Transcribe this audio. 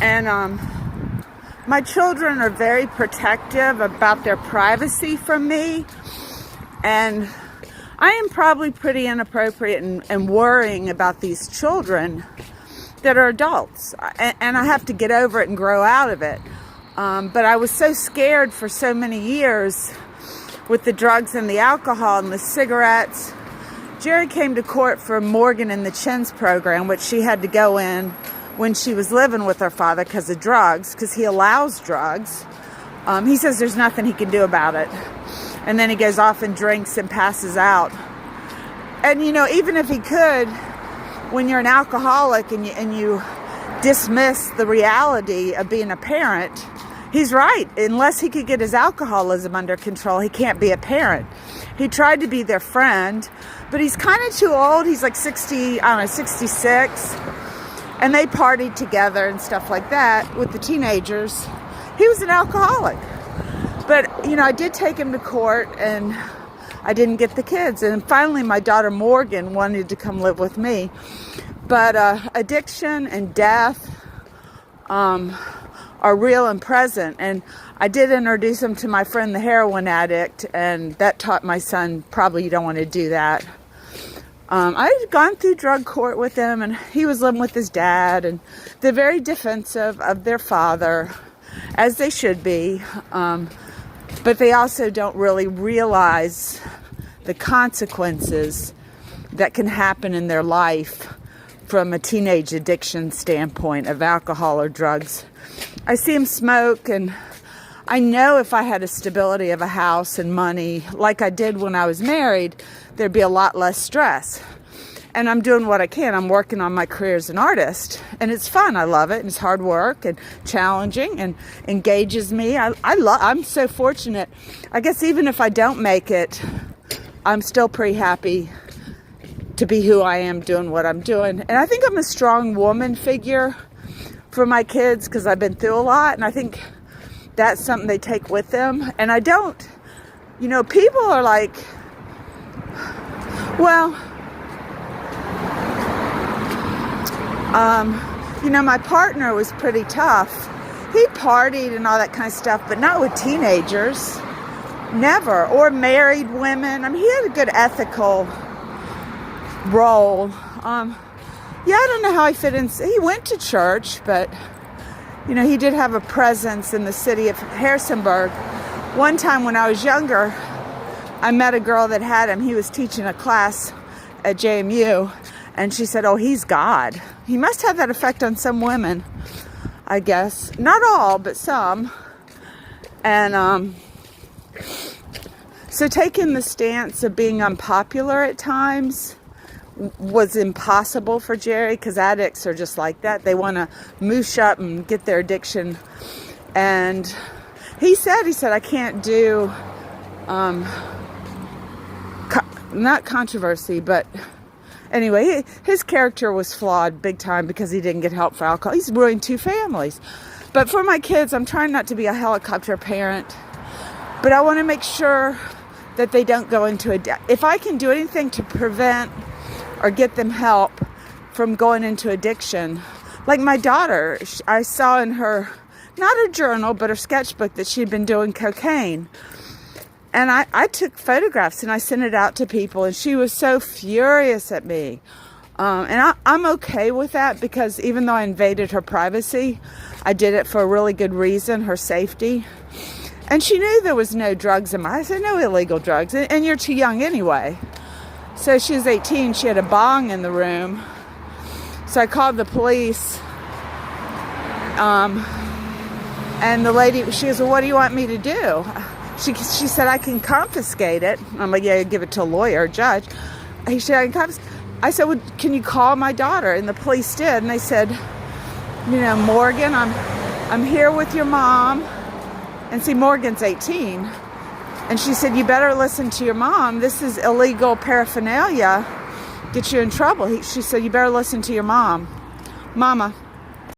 And my children are very protective about their privacy from me. And I am probably pretty inappropriate and worrying about these children that are adults. And I have to get over it and grow out of it. But I was so scared for so many years with the drugs and the alcohol and the cigarettes. Jerry came to court for Morgan and the Chins program, which she had to go in when she was living with her father because of drugs, because he allows drugs. He says there's nothing he can do about it. And then he goes off and drinks and passes out. And, you know, even if he could, when you're an alcoholic and you dismiss the reality of being a parent, he's right. Unless he could get his alcoholism under control, he can't be a parent. He tried to be their friend, but he's kind of too old. He's like 66. And they partied together and stuff like that with the teenagers. He was an alcoholic. But, you know, I did take him to court and I didn't get the kids. And finally, my daughter Morgan wanted to come live with me. But addiction and death are real and present. And I did introduce him to my friend, the heroin addict, and that taught my son, probably you don't want to do that. I'd gone through drug court with him, and he was living with his dad, and they're very defensive of their father, as they should be. But they also don't really realize the consequences that can happen in their life from a teenage addiction standpoint of alcohol or drugs. I see him smoke, and I know if I had a stability of a house and money like I did when I was married, there'd be a lot less stress. And I'm doing what I can. I'm working on my career as an artist, and it's fun. I love it, and it's hard work and challenging and engages me. I'm so fortunate. I guess even if I don't make it, I'm still pretty happy to be who I am, doing what I'm doing. And I think I'm a strong woman figure for my kids because I've been through a lot, and I think that's something they take with them. And I don't, you know, people are like, well, you know, my partner was pretty tough. He partied and all that kind of stuff, but not with teenagers. Never. Or married women. I mean, he had a good ethical role. Yeah, I don't know how he fit in. He went to church, but, you know, he did have a presence in the city of Harrisonburg. One time when I was younger, I met a girl that had him. He was teaching a class at JMU, and she said, oh, he's God. He must have that effect on some women, I guess. Not all, but some. And so taking the stance of being unpopular at times was impossible for Jerry, because addicts are just like that. They want to moosh up and get their addiction. And he said, I can't do, not controversy, but anyway, his character was flawed big time because he didn't get help for alcohol. He's ruined 2 families. But for my kids, I'm trying not to be a helicopter parent, but I want to make sure that they don't go into if I can do anything to prevent or get them help from going into addiction. Like my daughter, I saw in her, not her journal, but her sketchbook, that she'd been doing cocaine. And I took photographs and I sent it out to people, and she was so furious at me. And I'm okay with that, because even though I invaded her privacy, I did it for a really good reason, her safety. And she knew there was no drugs in I said, no illegal drugs, and you're too young anyway. So she was 18, she had a bong in the room. So I called the police. And the lady, she goes, well, what do you want me to do? She said, I can confiscate it. I'm like, yeah, give it to a lawyer, a judge. He said, I can confiscate. I said, well, can you call my daughter? And the police did. And they said, you know, Morgan, I'm here with your mom. And see, Morgan's 18. And she said, you better listen to your mom. This is illegal paraphernalia. Get you in trouble. She said, you better listen to your mom. Mama.